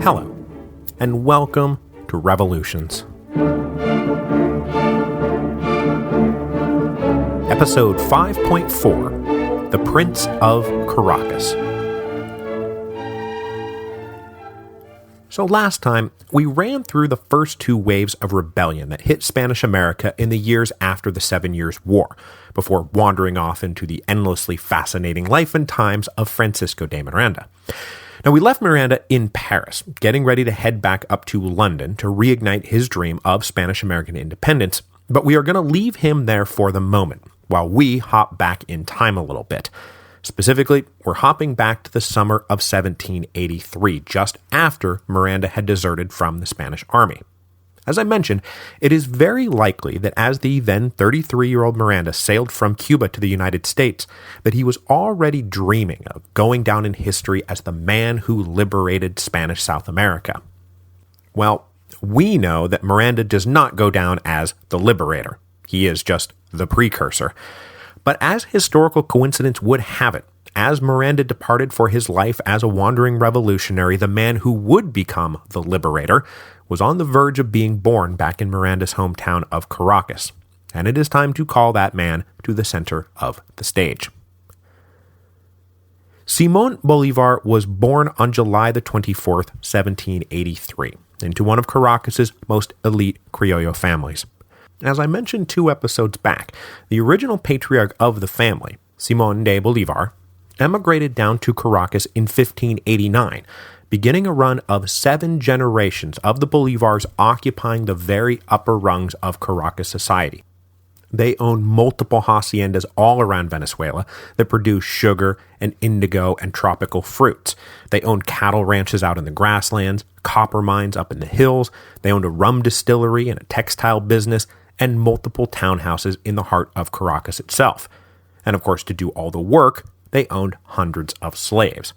Hello, and welcome to Revolutions. Episode 5.4, The Prince of Caracas. So last time, we ran through the first two waves of rebellion that hit Spanish America in the years after the 7 Years' War, before wandering off into the endlessly fascinating life and times of Francisco de Miranda. Now, we left Miranda in Paris, getting ready to head back up to London to reignite his dream of Spanish-American independence, but we are going to leave him there for the moment, while we hop back in time a little bit. Specifically, we're hopping back to the summer of 1783, just after Miranda had deserted from the Spanish army. As I mentioned, it is very likely that as the then 33-year-old Miranda sailed from Cuba to the United States, that he was already dreaming of going down in history as the man who liberated Spanish South America. Well, we know that Miranda does not go down as the liberator. He is just the precursor. But as historical coincidence would have it, as Miranda departed for his life as a wandering revolutionary, the man who would become the liberator was on the verge of being born back in Miranda's hometown of Caracas, and it is time to call that man to the center of the stage. Simón Bolívar was born on July the 24th, 1783, into one of Caracas's most elite Criollo families. As I mentioned 2 episodes back, the original patriarch of the family, Simón de Bolívar, emigrated down to Caracas in 1589, beginning a run of 7 generations of the Bolívars occupying the very upper rungs of Caracas society. They own multiple haciendas all around Venezuela that produce sugar and indigo and tropical fruits. They own cattle ranches out in the grasslands, copper mines up in the hills. They owned a rum distillery and a textile business, and multiple townhouses in the heart of Caracas itself. And of course, to do all the work, they owned hundreds of slaves.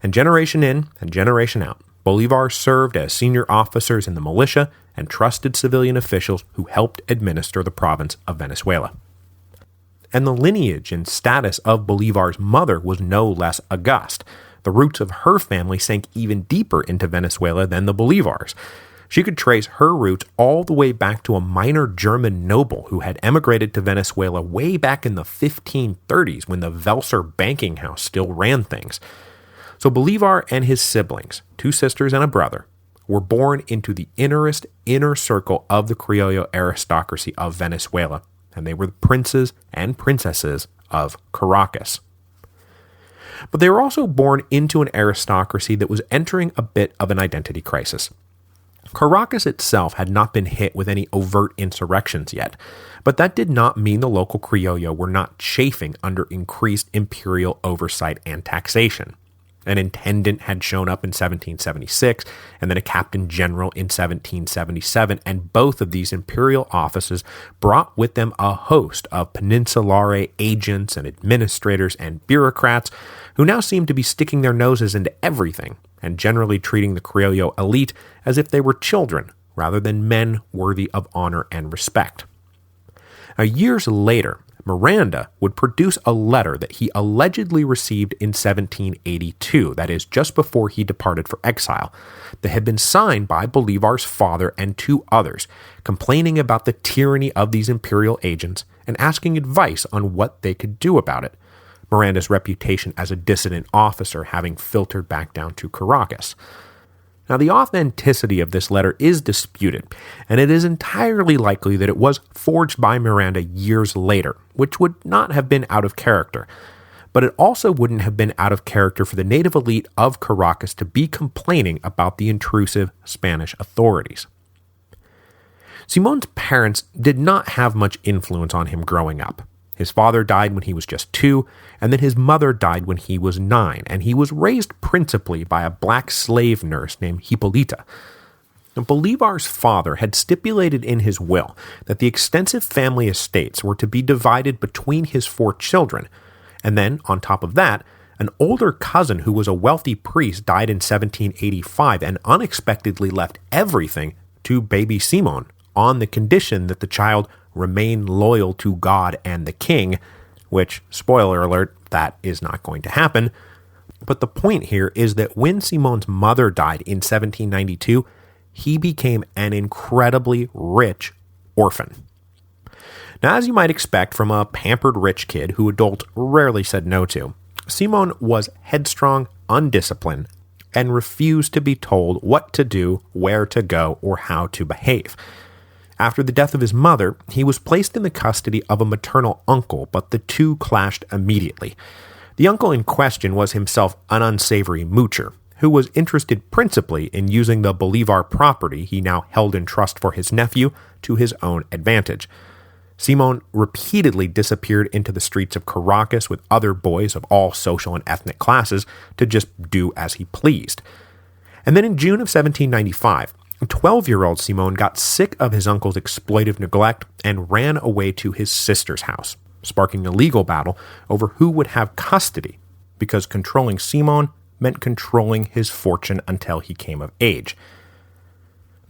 And generation in and generation out, Bolívar served as senior officers in the militia and trusted civilian officials who helped administer the province of Venezuela. And the lineage and status of Bolívar's mother was no less august. The roots of her family sank even deeper into Venezuela than the Bolívars. She could trace her roots all the way back to a minor German noble who had emigrated to Venezuela way back in the 1530s when the Welser banking house still ran things. So Bolívar and his siblings, 2 sisters and a brother, were born into the inner circle of the Criollo aristocracy of Venezuela, and they were the princes and princesses of Caracas. But they were also born into an aristocracy that was entering a bit of an identity crisis. Caracas itself had not been hit with any overt insurrections yet, but that did not mean the local Criollo were not chafing under increased imperial oversight and taxation. An intendant had shown up in 1776, and then a captain general in 1777, and both of these imperial offices brought with them a host of peninsulare agents and administrators and bureaucrats who now seemed to be sticking their noses into everything and generally treating the Criollo elite as if they were children rather than men worthy of honor and respect. Now, years later, Miranda would produce a letter that he allegedly received in 1782, that is, just before he departed for exile, that had been signed by Bolívar's father and 2 others, complaining about the tyranny of these imperial agents and asking advice on what they could do about it, Miranda's reputation as a dissident officer having filtered back down to Caracas. Now, the authenticity of this letter is disputed, and it is entirely likely that it was forged by Miranda years later, which would not have been out of character. But it also wouldn't have been out of character for the native elite of Caracas to be complaining about the intrusive Spanish authorities. Simón's parents did not have much influence on him growing up. His father died when he was just 2, and then his mother died when he was 9, and he was raised principally by a black slave nurse named Hipólita. Now, Bolívar's father had stipulated in his will that the extensive family estates were to be divided between his 4 children, and then, on top of that, an older cousin who was a wealthy priest died in 1785 and unexpectedly left everything to baby Simón on the condition that the child remain loyal to God and the king, which, spoiler alert, that is not going to happen. But the point here is that when Simon's mother died in 1792, he became an incredibly rich orphan. Now, as you might expect from a pampered rich kid who adults rarely said no to, Simon was headstrong, undisciplined, and refused to be told what to do, where to go, or how to behave. After the death of his mother, he was placed in the custody of a maternal uncle, but the two clashed immediately. The uncle in question was himself an unsavory moocher, who was interested principally in using the Bolivar property he now held in trust for his nephew to his own advantage. Simon repeatedly disappeared into the streets of Caracas with other boys of all social and ethnic classes to just do as he pleased. And then in June of 1795, 12-year-old Simon got sick of his uncle's exploitive neglect and ran away to his sister's house, sparking a legal battle over who would have custody, because controlling Simon meant controlling his fortune until he came of age.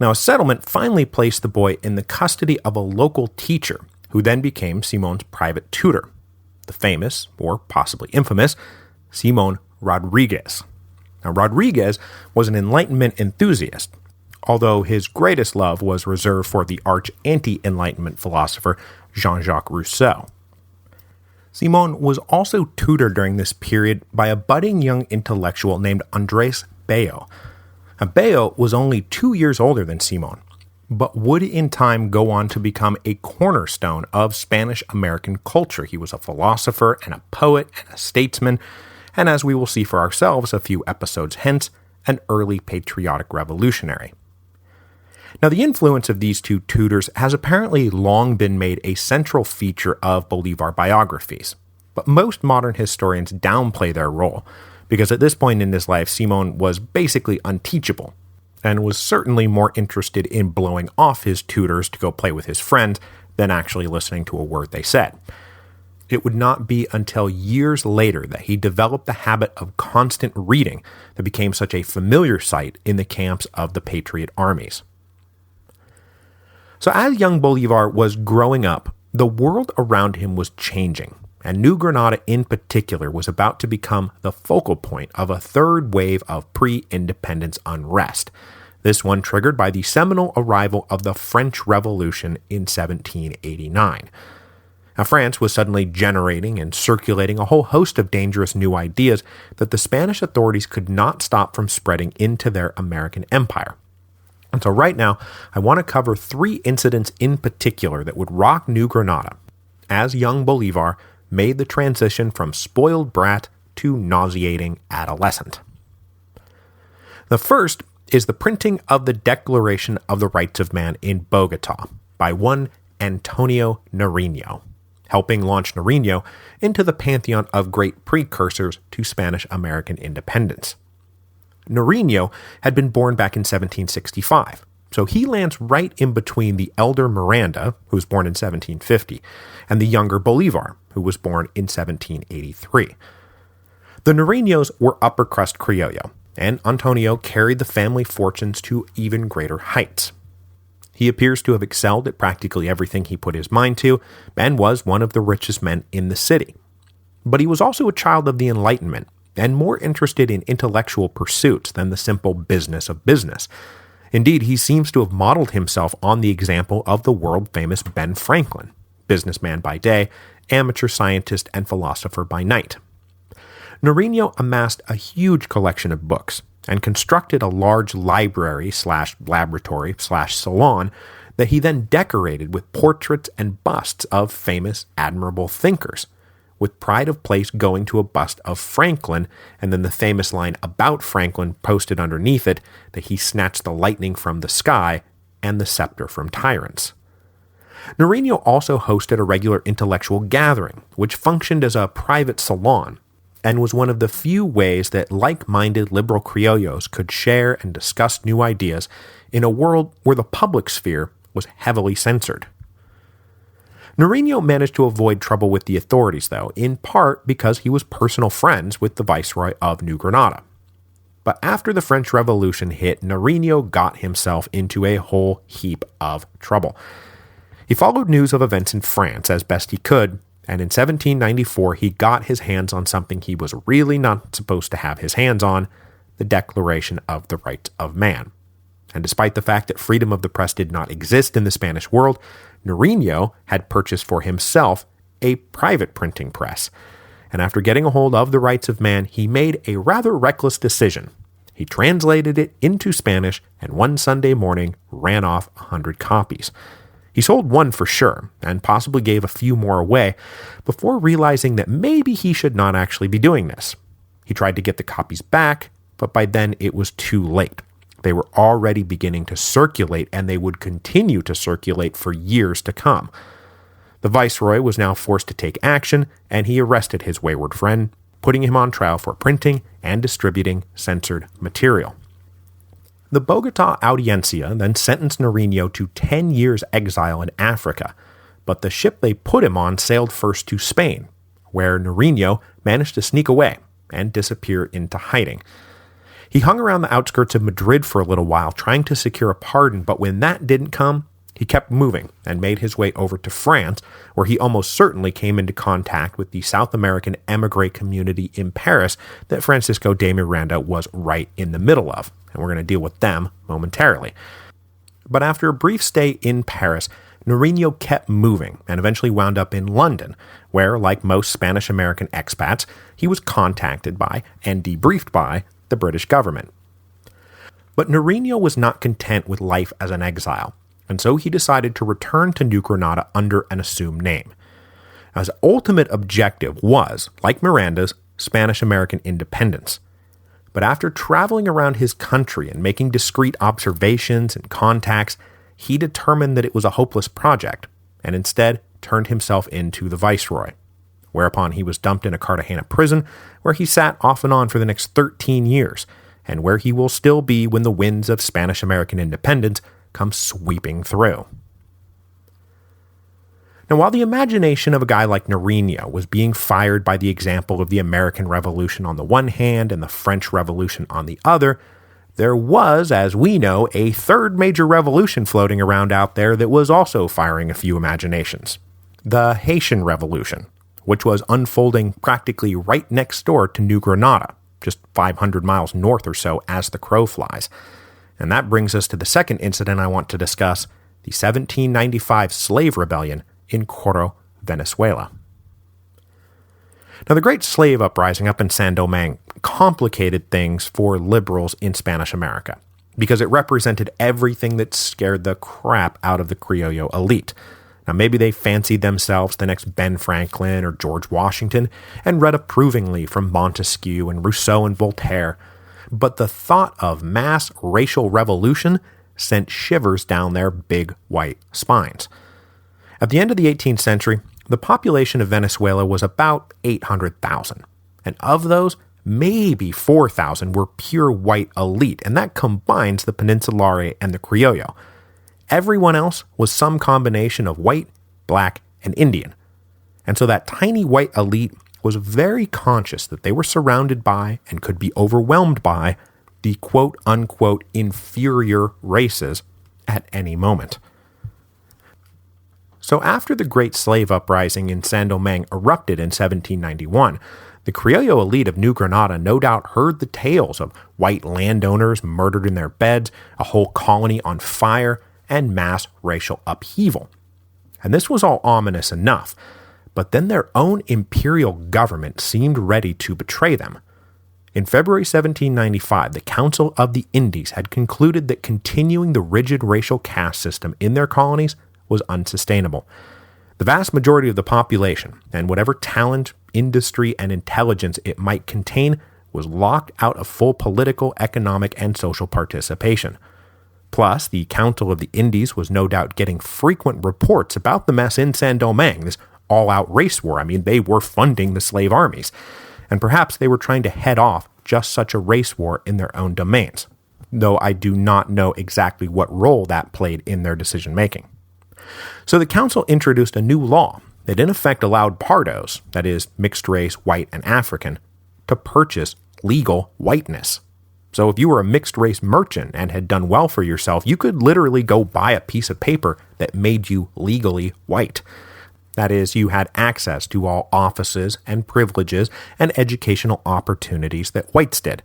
Now, a settlement finally placed the boy in the custody of a local teacher, who then became Simon's private tutor, the famous, or possibly infamous, Simon Rodriguez. Now, Rodriguez was an Enlightenment enthusiast, although his greatest love was reserved for the arch-anti-Enlightenment philosopher Jean-Jacques Rousseau. Simon was also tutored during this period by a budding young intellectual named Andrés Bello. Now, Bello was only 2 years older than Simon, but would in time go on to become a cornerstone of Spanish-American culture. He was a philosopher and a poet and a statesman, and as we will see for ourselves a few episodes hence, an early patriotic revolutionary. Now, the influence of these two tutors has apparently long been made a central feature of Bolivar biographies, but most modern historians downplay their role, because at this point in his life, Simon was basically unteachable, and was certainly more interested in blowing off his tutors to go play with his friends than actually listening to a word they said. It would not be until years later that he developed the habit of constant reading that became such a familiar sight in the camps of the Patriot armies. So as young Bolivar was growing up, the world around him was changing, and New Granada in particular was about to become the focal point of a third wave of pre-independence unrest, this one triggered by the seminal arrival of the French Revolution in 1789. Now, France was suddenly generating and circulating a whole host of dangerous new ideas that the Spanish authorities could not stop from spreading into their American empire. And so right now, I want to cover 3 incidents in particular that would rock New Granada, as young Bolivar made the transition from spoiled brat to nauseating adolescent. The first is the printing of the Declaration of the Rights of Man in Bogota by one Antonio Nariño, helping launch Nariño into the pantheon of great precursors to Spanish-American independence. Nariño had been born back in 1765, so he lands right in between the elder Miranda, who was born in 1750, and the younger Bolivar, who was born in 1783. The Nariños were upper-crust Criollo, and Antonio carried the family fortunes to even greater heights. He appears to have excelled at practically everything he put his mind to, and was one of the richest men in the city. But he was also a child of the Enlightenment, and more interested in intellectual pursuits than the simple business of business. Indeed, he seems to have modeled himself on the example of the world-famous Ben Franklin, businessman by day, amateur scientist, and philosopher by night. Nariño amassed a huge collection of books and constructed a large library/laboratory/salon that he then decorated with portraits and busts of famous, admirable thinkers, with pride of place going to a bust of Franklin, and then the famous line about Franklin posted underneath it that he snatched the lightning from the sky and the scepter from tyrants. Nariño also hosted a regular intellectual gathering, which functioned as a private salon, and was one of the few ways that like-minded liberal criollos could share and discuss new ideas in a world where the public sphere was heavily censored. Nariño managed to avoid trouble with the authorities, though, in part because he was personal friends with the Viceroy of New Granada. But after the French Revolution hit, Nariño got himself into a whole heap of trouble. He followed news of events in France as best he could, And in 1794, he got his hands on something he was really not supposed to have his hands on, the Declaration of the Rights of Man. And despite the fact that freedom of the press did not exist in the Spanish world, Nariño had purchased for himself a private printing press. And after getting a hold of the rights of man, he made a rather reckless decision. He translated it into Spanish and one Sunday morning ran off 100 copies. He sold one for sure, and possibly gave a few more away, before realizing that maybe he should not actually be doing this. He tried to get the copies back, but by then it was too late. They were already beginning to circulate, and they would continue to circulate for years to come. The viceroy was now forced to take action, and he arrested his wayward friend, putting him on trial for printing and distributing censored material. The Bogotá Audiencia then sentenced Nariño to 10 years exile in Africa, but the ship they put him on sailed first to Spain, where Nariño managed to sneak away and disappear into hiding. He hung around the outskirts of Madrid for a little while, trying to secure a pardon, but when that didn't come, he kept moving and made his way over to France, where he almost certainly came into contact with the South American emigre community in Paris that Francisco de Miranda was right in the middle of, and we're going to deal with them momentarily. But after a brief stay in Paris, Nariño kept moving and eventually wound up in London, where, like most Spanish-American expats, he was contacted by and debriefed by the British government. But Nariño was not content with life as an exile, and so he decided to return to New Granada under an assumed name. His ultimate objective was, like Miranda's, Spanish-American independence. But after traveling around his country and making discreet observations and contacts, he determined that it was a hopeless project, and instead turned himself into the viceroy. Whereupon he was dumped in a Cartagena prison, where he sat off and on for the next 13 years, and where he will still be when the winds of Spanish-American independence come sweeping through. Now, while the imagination of a guy like Nariño was being fired by the example of the American Revolution on the one hand and the French Revolution on the other, there was, as we know, a third major revolution floating around out there that was also firing a few imaginations. The Haitian Revolution, which was unfolding practically right next door to New Granada, just 500 miles north or so as the crow flies. And that brings us to the second incident I want to discuss, the 1795 slave rebellion in Coro, Venezuela. Now, the Great Slave Uprising up in Saint-Domingue complicated things for liberals in Spanish America, because it represented everything that scared the crap out of the Criollo elite. Now, maybe they fancied themselves the next Ben Franklin or George Washington and read approvingly from Montesquieu and Rousseau and Voltaire, but the thought of mass racial revolution sent shivers down their big white spines. At the end of the 18th century, the population of Venezuela was about 800,000, and of those, maybe 4,000 were pure white elite, and that combines the Peninsulare and the Criollo. Everyone else was some combination of white, black, and Indian. And so that tiny white elite was very conscious that they were surrounded by and could be overwhelmed by the quote-unquote inferior races at any moment. So after the Great Slave Uprising in Saint-Domingue erupted in 1791, the Criollo elite of New Granada no doubt heard the tales of white landowners murdered in their beds, a whole colony on fire, and mass racial upheaval. And this was all ominous enough, but then their own imperial government seemed ready to betray them. In February 1795, the Council of the Indies had concluded that continuing the rigid racial caste system in their colonies was unsustainable. The vast majority of the population, and whatever talent, industry, and intelligence it might contain, was locked out of full political, economic, and social participation. Plus, the Council of the Indies was no doubt getting frequent reports about the mess in Saint-Domingue, this all-out race war. I mean, they were funding the slave armies. And perhaps they were trying to head off just such a race war in their own domains, though I do not know exactly what role that played in their decision-making. So the council introduced a new law that in effect allowed pardos, that is, mixed race, white, and African, to purchase legal whiteness. So if you were a mixed race merchant and had done well for yourself, you could literally go buy a piece of paper that made you legally white. That is, you had access to all offices and privileges and educational opportunities that whites did.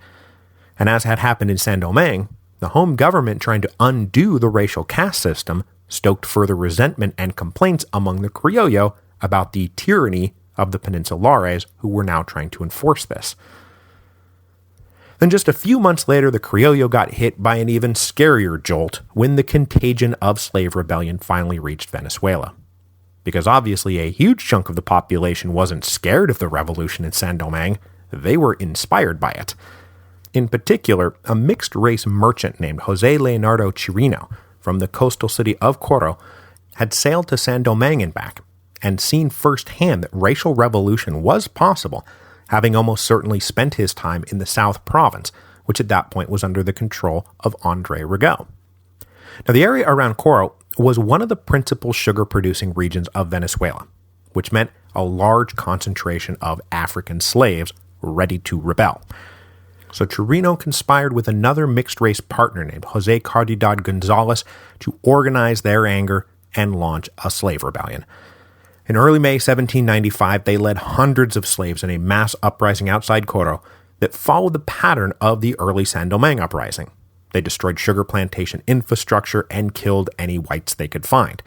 And as had happened in Saint-Domingue, the home government trying to undo the racial caste system stoked further resentment and complaints among the Criollo about the tyranny of the Peninsulares who were now trying to enforce this. Then just a few months later, the Criollo got hit by an even scarier jolt when the contagion of slave rebellion finally reached Venezuela. Because obviously a huge chunk of the population wasn't scared of the revolution in Saint-Domingue, they were inspired by it. In particular, a mixed-race merchant named José Leonardo Chirino from the coastal city of Coro had sailed to Saint-Domingue and back, and seen firsthand that racial revolution was possible, having almost certainly spent his time in the South Province, which at that point was under the control of André Rigaud. Now, the area around Coro was one of the principal sugar-producing regions of Venezuela, which meant a large concentration of African slaves ready to rebel. So Chirino conspired with another mixed-race partner named José Caridad González to organize their anger and launch a slave rebellion. In early May 1795, they led hundreds of slaves in a mass uprising outside Coro that followed the pattern of the early Saint-Domingue uprising. They destroyed sugar plantation infrastructure and killed any whites they could find.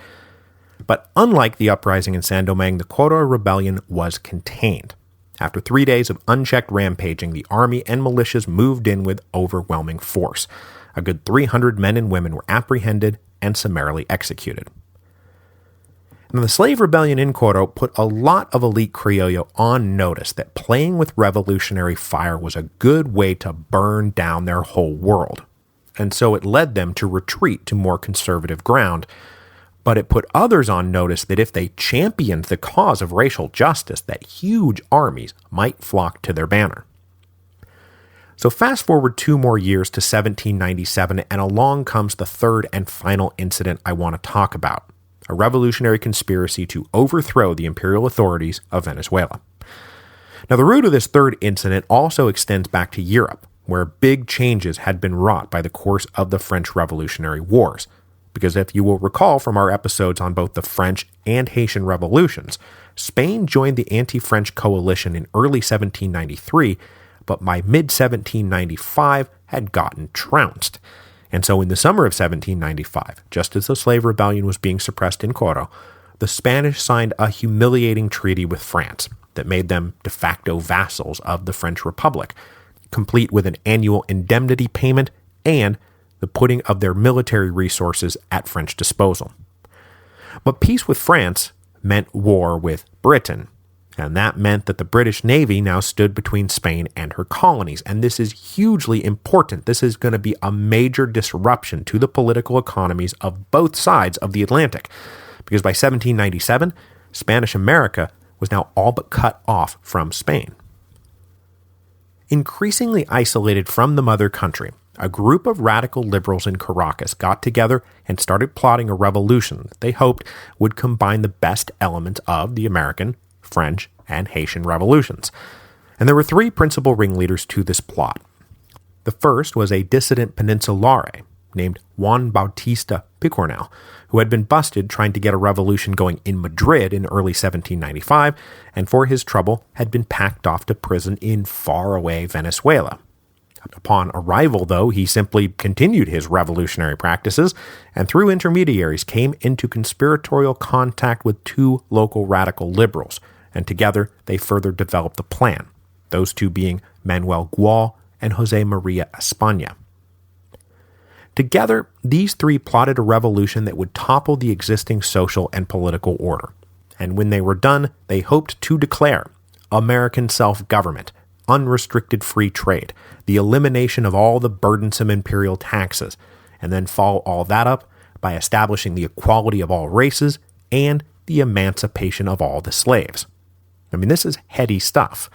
But unlike the uprising in Saint-Domingue, the Coro rebellion was contained. After 3 days of unchecked rampaging, the army and militias moved in with overwhelming force. A good 300 men and women were apprehended and summarily executed. Now, the slave rebellion in Coro put a lot of elite Criollo on notice that playing with revolutionary fire was a good way to burn down their whole world. And so it led them to retreat to more conservative ground. But it put others on notice that if they championed the cause of racial justice, that huge armies might flock to their banner. So fast forward 2 more years to 1797, and along comes the third and final incident I want to talk about, a revolutionary conspiracy to overthrow the imperial authorities of Venezuela. Now, the root of this third incident also extends back to Europe, where big changes had been wrought by the course of the French Revolutionary Wars. Because if you will recall from our episodes on both the French and Haitian revolutions, Spain joined the anti-French coalition in early 1793, but by mid-1795 had gotten trounced. And so in the summer of 1795, just as the slave rebellion was being suppressed in Coro, the Spanish signed a humiliating treaty with France that made them de facto vassals of the French Republic, complete with an annual indemnity payment and the putting of their military resources at French disposal. But peace with France meant war with Britain, and that meant that the British Navy now stood between Spain and her colonies, and this is hugely important. This is going to be a major disruption to the political economies of both sides of the Atlantic, because by 1797, Spanish America was now all but cut off from Spain. Increasingly isolated from the mother country, a group of radical liberals in Caracas got together and started plotting a revolution that they hoped would combine the best elements of the American, French, and Haitian revolutions. And there were 3 principal ringleaders to this plot. The first was a dissident Peninsulare named Juan Bautista Picornell, who had been busted trying to get a revolution going in Madrid in early 1795, and for his trouble had been packed off to prison in faraway Venezuela. Upon arrival, though, he simply continued his revolutionary practices and through intermediaries came into conspiratorial contact with 2 local radical liberals, and together they further developed the plan, those 2 being Manuel Gual and José María España. Together, these 3 plotted a revolution that would topple the existing social and political order, and when they were done, they hoped to declare American self-government, unrestricted free trade, the elimination of all the burdensome imperial taxes, and then follow all that up by establishing the equality of all races and the emancipation of all the slaves. I mean, this is heady stuff.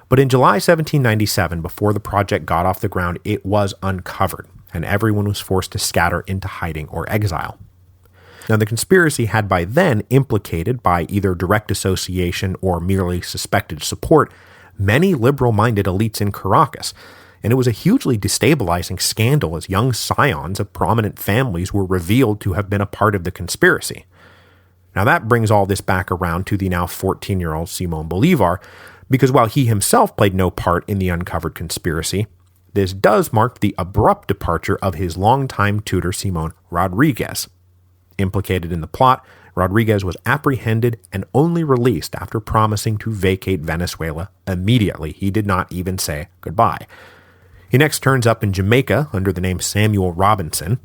But in July 1797, before the project got off the ground, it was uncovered, and everyone was forced to scatter into hiding or exile. Now, the conspiracy had by then implicated, by either direct association or merely suspected support, many liberal-minded elites in Caracas, and it was a hugely destabilizing scandal as young scions of prominent families were revealed to have been a part of the conspiracy. Now that brings all this back around to the now 14-year-old Simón Bolívar, because while he himself played no part in the uncovered conspiracy, this does mark the abrupt departure of his longtime tutor Simón Rodríguez. Implicated in the plot, Rodríguez was apprehended and only released after promising to vacate Venezuela immediately. He did not even say goodbye. He next turns up in Jamaica under the name Samuel Robinson,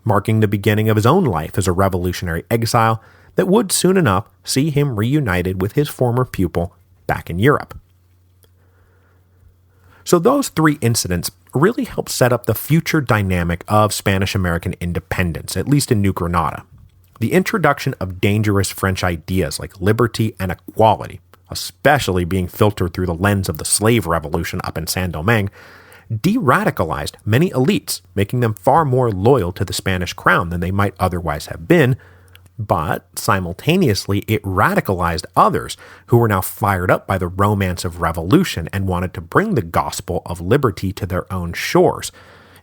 marking the beginning of his own life as a revolutionary exile that would soon enough see him reunited with his former pupil back in Europe. So those three incidents really helped set up the future dynamic of Spanish-American independence, at least in New Granada. The introduction of dangerous French ideas like liberty and equality, especially being filtered through the lens of the slave revolution up in Saint-Domingue, de-radicalized many elites, making them far more loyal to the Spanish crown than they might otherwise have been, but simultaneously it radicalized others who were now fired up by the romance of revolution and wanted to bring the gospel of liberty to their own shores.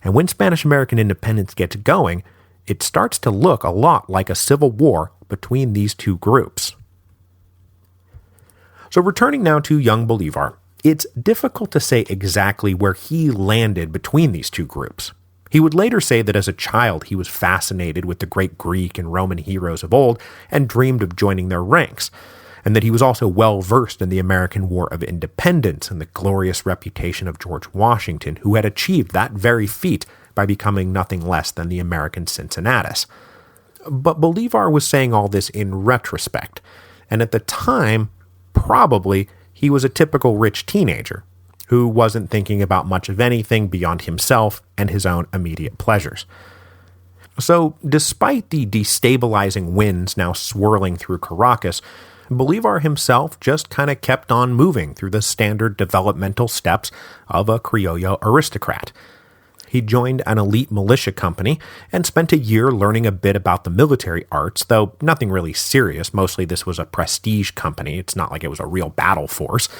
And when Spanish-American independence gets going, it starts to look a lot like a civil war between these two groups. So returning now to young Bolívar, it's difficult to say exactly where he landed between these two groups. He would later say that as a child he was fascinated with the great Greek and Roman heroes of old and dreamed of joining their ranks, and that he was also well versed in the American War of Independence and the glorious reputation of George Washington, who had achieved that very feat by becoming nothing less than the American Cincinnatus. But Bolívar was saying all this in retrospect, and at the time, probably, he was a typical rich teenager who wasn't thinking about much of anything beyond himself and his own immediate pleasures. So, despite the destabilizing winds now swirling through Caracas, Bolívar himself just kind of kept on moving through the standard developmental steps of a Criollo aristocrat. He joined an elite militia company and spent a year learning a bit about the military arts, though nothing really serious. Mostly this was a prestige company. It's not like it was a real battle force.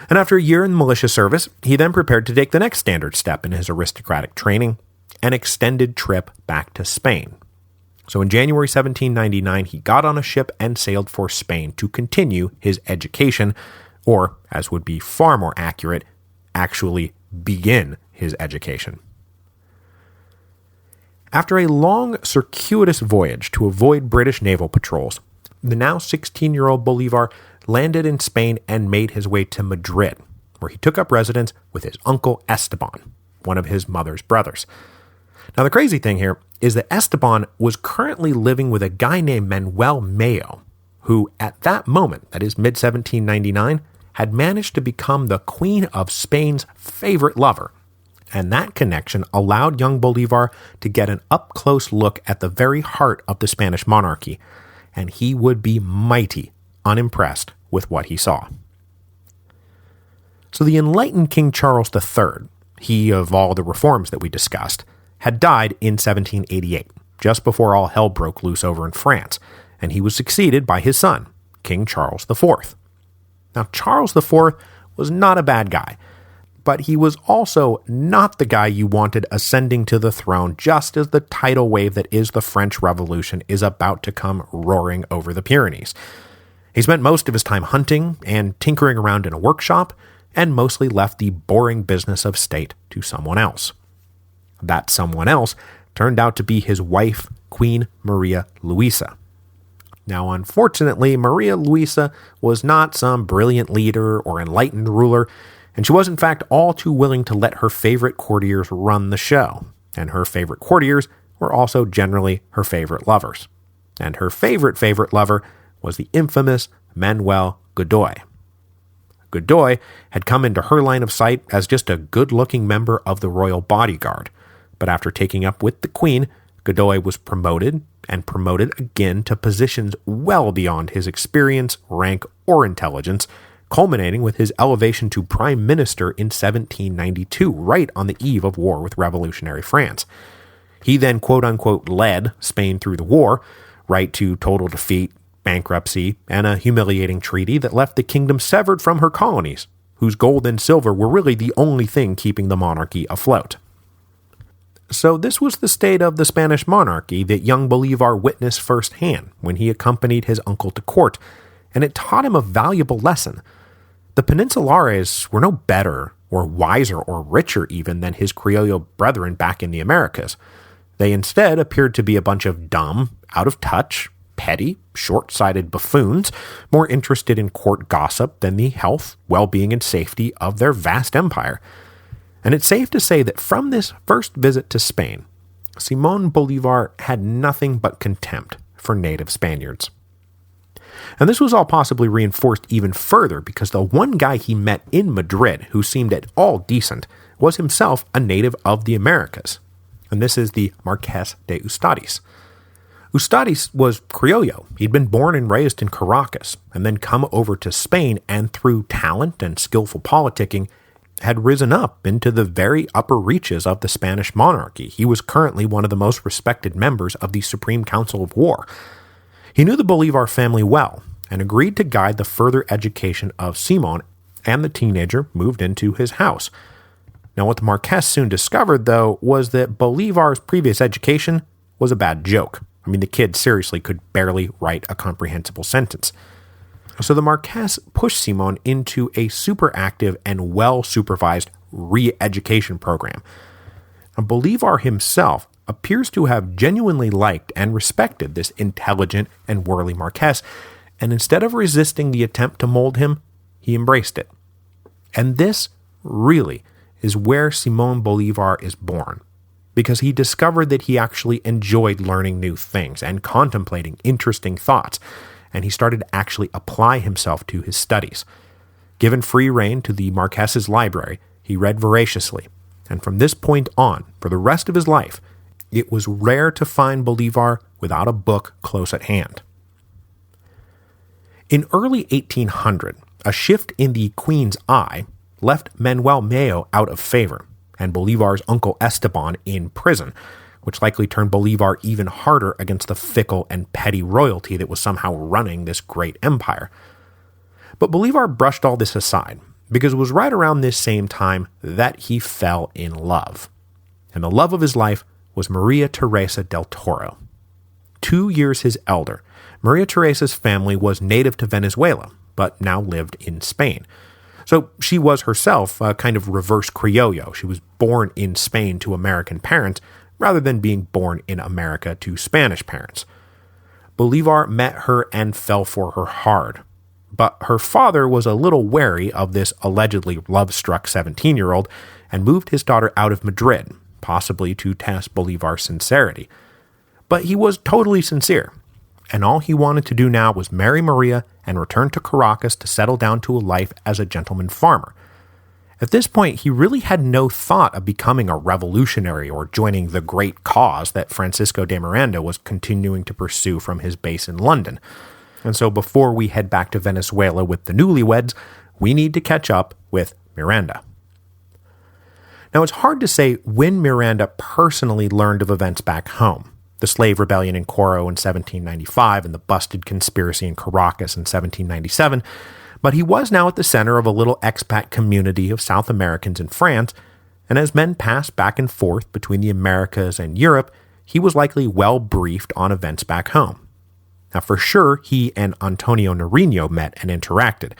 And after a year in militia service, he then prepared to take the next standard step in his aristocratic training, an extended trip back to Spain. So in January 1799, he got on a ship and sailed for Spain to continue his education, or, as would be far more accurate, actually begin his education. After a long, circuitous voyage to avoid British naval patrols, the now 16-year-old Bolívar landed in Spain and made his way to Madrid, where he took up residence with his uncle Esteban, one of his mother's brothers. Now the crazy thing here is that Esteban was currently living with a guy named Manuel Mayo, who at that moment, that is mid-1799, had managed to become the Queen of Spain's favorite lover. And that connection allowed young Bolívar to get an up-close look at the very heart of the Spanish monarchy, and he would be mighty unimpressed with what he saw. So the enlightened King Charles III, he of all the reforms that we discussed, had died in 1788, just before all hell broke loose over in France, and he was succeeded by his son, King Charles IV. Now, Charles IV was not a bad guy, but he was also not the guy you wanted ascending to the throne just as the tidal wave that is the French Revolution is about to come roaring over the Pyrenees. He spent most of his time hunting and tinkering around in a workshop, and mostly left the boring business of state to someone else. That someone else turned out to be his wife, Queen Maria Luisa. Now, unfortunately, Maria Luisa was not some brilliant leader or enlightened ruler, and she was in fact all too willing to let her favorite courtiers run the show, and her favorite courtiers were also generally her favorite lovers. And her favorite lover was the infamous Manuel Godoy. Godoy had come into her line of sight as just a good-looking member of the royal bodyguard, but after taking up with the Queen, Godoy was promoted, and promoted again to positions well beyond his experience, rank, or intelligence, culminating with his elevation to Prime Minister in 1792, right on the eve of war with revolutionary France. He then quote-unquote led Spain through the war, right to total defeat, bankruptcy, and a humiliating treaty that left the kingdom severed from her colonies, whose gold and silver were really the only thing keeping the monarchy afloat. So this was the state of the Spanish monarchy that young Bolivar witnessed firsthand when he accompanied his uncle to court, and it taught him a valuable lesson. The Peninsulares were no better or wiser or richer even than his Criollo brethren back in the Americas. They instead appeared to be a bunch of dumb, out of touch, petty, short-sighted buffoons, more interested in court gossip than the health, well-being, and safety of their vast empire. And it's safe to say that from this first visit to Spain, Simón Bolívar had nothing but contempt for native Spaniards. And this was all possibly reinforced even further because the one guy he met in Madrid who seemed at all decent was himself a native of the Americas. And this is the Marqués de Ustaris. Ustaris was Criollo. He'd been born and raised in Caracas, and then come over to Spain, and through talent and skillful politicking, had risen up into the very upper reaches of the Spanish monarchy. He was currently one of the most respected members of the Supreme Council of War. He knew the Bolivar family well, and agreed to guide the further education of Simón, and the teenager moved into his house. Now what the Marqués soon discovered, though, was that Bolivar's previous education was a bad joke. I mean, the kid seriously could barely write a comprehensible sentence. So the Marqués pushed Simón into a super active and well-supervised re-education program. And Bolivar himself appears to have genuinely liked and respected this intelligent and wily Marqués, and instead of resisting the attempt to mold him, he embraced it. And this really is where Simón Bolívar is born, because he discovered that he actually enjoyed learning new things and contemplating interesting thoughts, and he started to actually apply himself to his studies. Given free rein to the Marqués's library, he read voraciously, and from this point on, for the rest of his life, it was rare to find Bolívar without a book close at hand. In early 1800, a shift in the Queen's eye left Manuel Mayo out of favor, and Bolívar's uncle Esteban in prison, which likely turned Bolívar even harder against the fickle and petty royalty that was somehow running this great empire. But Bolívar brushed all this aside, because it was right around this same time that he fell in love. And the love of his life was Maria Teresa del Toro. 2 years his elder, Maria Teresa's family was native to Venezuela, but now lived in Spain. So she was herself a kind of reverse Criollo. She was born in Spain to American parents, rather than being born in America to Spanish parents. Bolívar met her and fell for her hard. But her father was a little wary of this allegedly love-struck 17-year-old and moved his daughter out of Madrid, possibly to test Bolívar's sincerity. But he was totally sincere, and all he wanted to do now was marry Maria and return to Caracas to settle down to a life as a gentleman farmer. At this point, he really had no thought of becoming a revolutionary or joining the great cause that Francisco de Miranda was continuing to pursue from his base in London. And so before we head back to Venezuela with the newlyweds, we need to catch up with Miranda. Now, it's hard to say when Miranda personally learned of events back home. The slave rebellion in Coro in 1795 and the busted conspiracy in Caracas in 1797, but he was now at the center of a little expat community of South Americans in France, and as men passed back and forth between the Americas and Europe, he was likely well briefed on events back home. Now, for sure, he and Antonio Nariño met and interacted,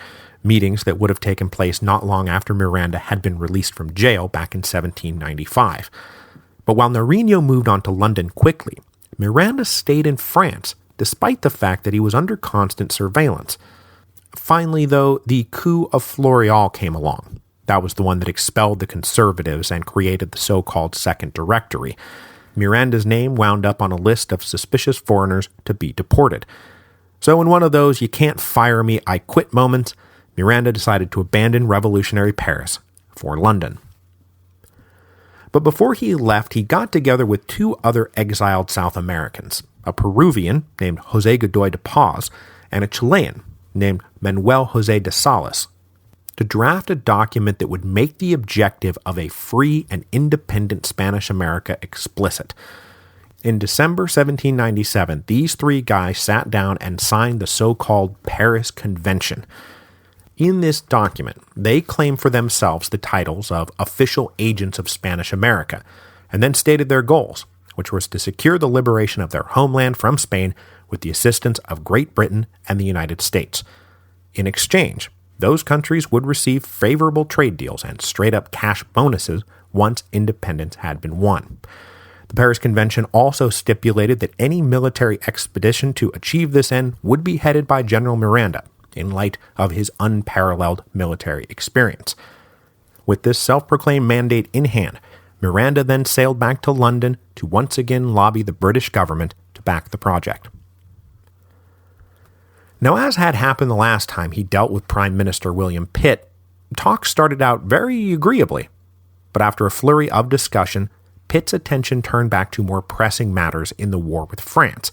meetings that would have taken place not long after Miranda had been released from jail back in 1795. But while Nariño moved on to London quickly, Miranda stayed in France, despite the fact that he was under constant surveillance. Finally, though, the coup of Floreal came along. That was the one that expelled the conservatives and created the so-called Second Directory. Miranda's name wound up on a list of suspicious foreigners to be deported. So in one of those you can't fire me, I quit moments, Miranda decided to abandon revolutionary Paris for London. But before he left, he got together with 2 other exiled South Americans, a Peruvian named José Godoy de Paz and a Chilean named Manuel José de Salas, to draft a document that would make the objective of a free and independent Spanish America explicit. In December 1797, these 3 guys sat down and signed the so-called Paris Convention. In this document, they claim for themselves the titles of official agents of Spanish America, and then stated their goals, which was to secure the liberation of their homeland from Spain with the assistance of Great Britain and the United States. In exchange, those countries would receive favorable trade deals and straight-up cash bonuses once independence had been won. The Paris Convention also stipulated that any military expedition to achieve this end would be headed by General Miranda, in light of his unparalleled military experience. With this self-proclaimed mandate in hand, Miranda then sailed back to London to once again lobby the British government to back the project. Now, as had happened the last time he dealt with Prime Minister William Pitt, talks started out very agreeably. But after a flurry of discussion, Pitt's attention turned back to more pressing matters in the war with France.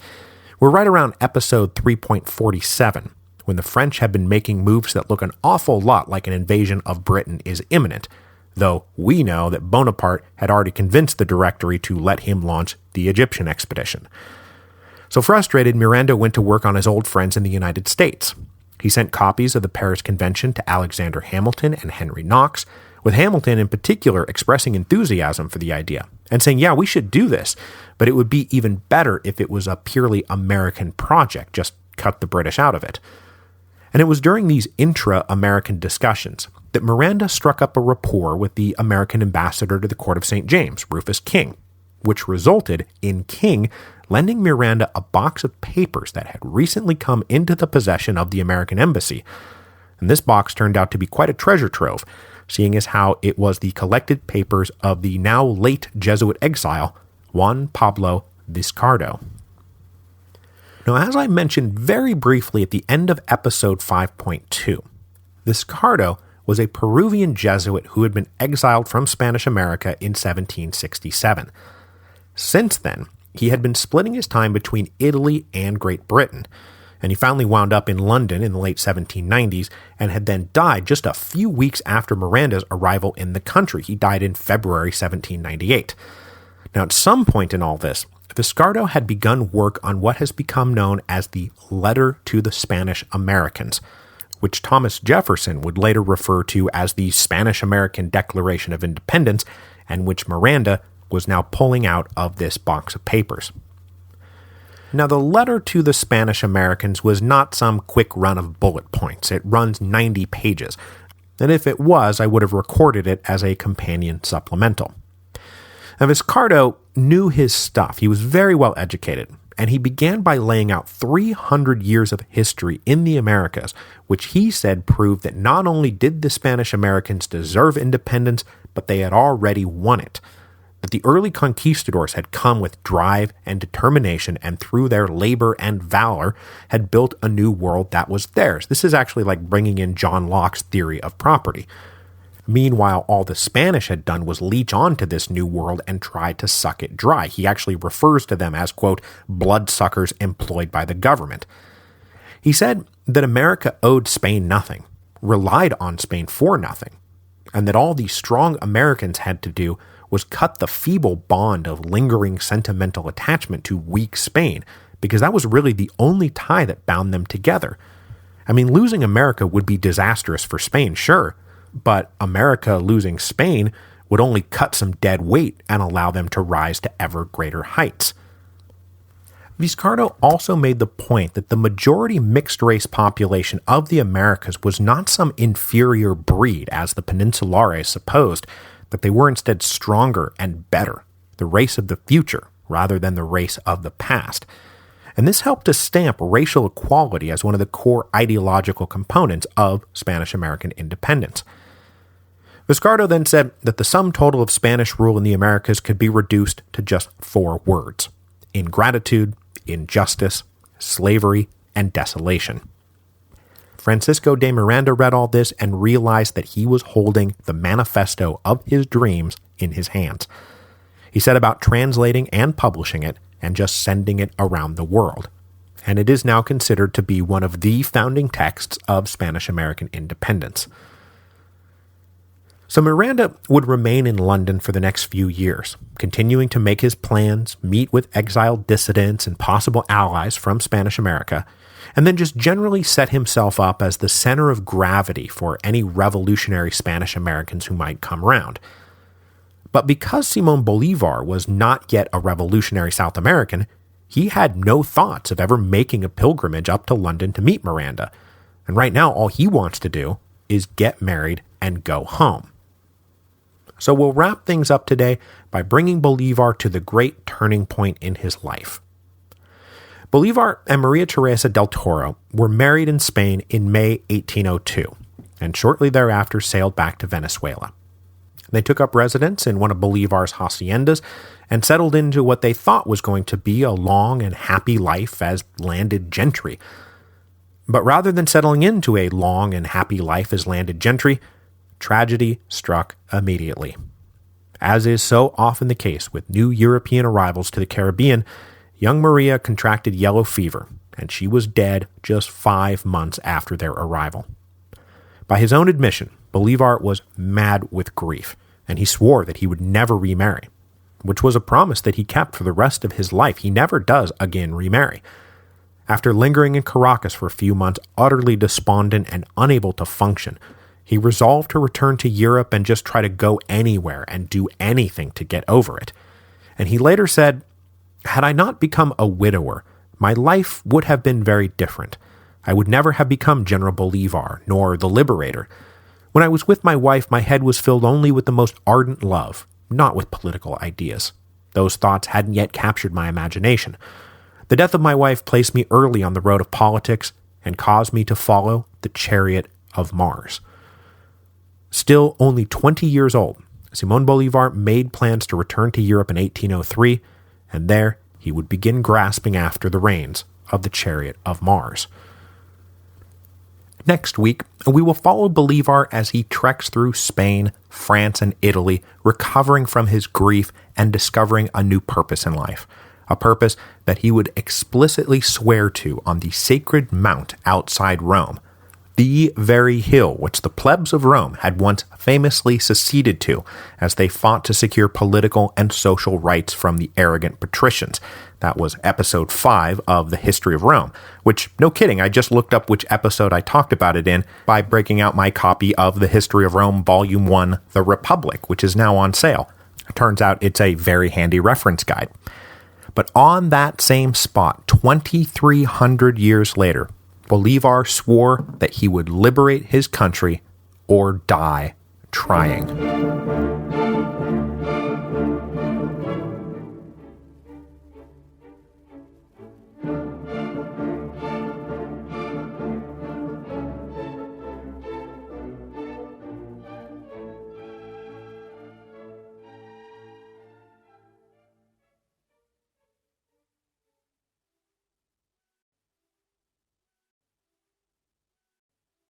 We're right around episode 3.47, when the French had been making moves that look an awful lot like an invasion of Britain is imminent, though we know that Bonaparte had already convinced the Directory to let him launch the Egyptian expedition. So frustrated, Miranda went to work on his old friends in the United States. He sent copies of the Paris Convention to Alexander Hamilton and Henry Knox, with Hamilton in particular expressing enthusiasm for the idea, and saying, yeah, we should do this, but it would be even better if it was a purely American project, just cut the British out of it. And it was during these intra-American discussions that Miranda struck up a rapport with the American ambassador to the court of St. James, Rufus King, which resulted in King lending Miranda a box of papers that had recently come into the possession of the American embassy. And this box turned out to be quite a treasure trove, seeing as how it was the collected papers of the now late Jesuit exile, Juan Pablo Vizcardo. Now, as I mentioned very briefly at the end of episode 5.2, Vizcardo was a Peruvian Jesuit who had been exiled from Spanish America in 1767. Since then, he had been splitting his time between Italy and Great Britain, and he finally wound up in London in the late 1790s and had then died just a few weeks after Miranda's arrival in the country. He died in February 1798. Now, at some point in all this, Vizcardo had begun work on what has become known as the Letter to the Spanish Americans, which Thomas Jefferson would later refer to as the Spanish-American Declaration of Independence, and which Miranda was now pulling out of this box of papers. Now, the Letter to the Spanish Americans was not some quick run of bullet points. It runs 90 pages, and if it was, I would have recorded it as a companion supplemental. Now, Vizcardo knew his stuff. He was very well educated, and he began by laying out 300 years of history in the Americas, which he said proved that not only did the Spanish Americans deserve independence, but they had already won it. That the early conquistadors had come with drive and determination, and through their labor and valor had built a new world that was theirs. This is actually like bringing in John Locke's theory of property. Meanwhile, all the Spanish had done was leech onto this new world and try to suck it dry. He actually refers to them as, quote, bloodsuckers employed by the government. He said that America owed Spain nothing, relied on Spain for nothing, and that all the strong Americans had to do was cut the feeble bond of lingering sentimental attachment to weak Spain, because that was really the only tie that bound them together. I mean, losing America would be disastrous for Spain, sure, but America losing Spain would only cut some dead weight and allow them to rise to ever greater heights. Vizcardo also made the point that the majority mixed-race population of the Americas was not some inferior breed, as the Peninsulares supposed, that they were instead stronger and better, the race of the future, rather than the race of the past. And this helped to stamp racial equality as one of the core ideological components of Spanish-American independence. Vizcardo then said that the sum total of Spanish rule in the Americas could be reduced to just 4 words: ingratitude, injustice, slavery, and desolation. Francisco de Miranda read all this and realized that he was holding the manifesto of his dreams in his hands. He set about translating and publishing it and just sending it around the world, and it is now considered to be one of the founding texts of Spanish-American independence. So Miranda would remain in London for the next few years, continuing to make his plans, meet with exiled dissidents and possible allies from Spanish America, and then just generally set himself up as the center of gravity for any revolutionary Spanish Americans who might come around. But because Simón Bolívar was not yet a revolutionary South American, he had no thoughts of ever making a pilgrimage up to London to meet Miranda. And right now, all he wants to do is get married and go home. So we'll wrap things up today by bringing Bolívar to the great turning point in his life. Bolívar and Maria Teresa del Toro were married in Spain in May 1802, and shortly thereafter sailed back to Venezuela. They took up residence in one of Bolívar's haciendas and settled into what they thought was going to be a long and happy life as landed gentry. But rather than settling into a long and happy life as landed gentry, tragedy struck immediately. As is so often the case with new European arrivals to the Caribbean, young Maria contracted yellow fever, and she was dead just 5 months after their arrival. By his own admission, Bolívar was mad with grief, and he swore that he would never remarry, which was a promise that he kept for the rest of his life. He never does again remarry. After lingering in Caracas for a few months, utterly despondent and unable to function, he resolved to return to Europe and just try to go anywhere and do anything to get over it. And he later said, "Had I not become a widower, my life would have been very different. I would never have become General Bolívar, nor the Liberator. When I was with my wife, my head was filled only with the most ardent love, not with political ideas. Those thoughts hadn't yet captured my imagination. The death of my wife placed me early on the road of politics and caused me to follow the chariot of Mars." Still only 20 years old, Simón Bolívar made plans to return to Europe in 1803, and there he would begin grasping after the reins of the chariot of Mars. Next week, we will follow Bolívar as he treks through Spain, France, and Italy, recovering from his grief and discovering a new purpose in life, a purpose that he would explicitly swear to on the sacred mount outside Rome, the very hill which the plebs of Rome had once famously seceded to as they fought to secure political and social rights from the arrogant patricians. That was episode 5 of The History of Rome, which, no kidding, I just looked up which episode I talked about it in by breaking out my copy of The History of Rome, Volume 1, The Republic, which is now on sale. It turns out it's a very handy reference guide. But on that same spot, 2,300 years later, Bolívar swore that he would liberate his country or die trying.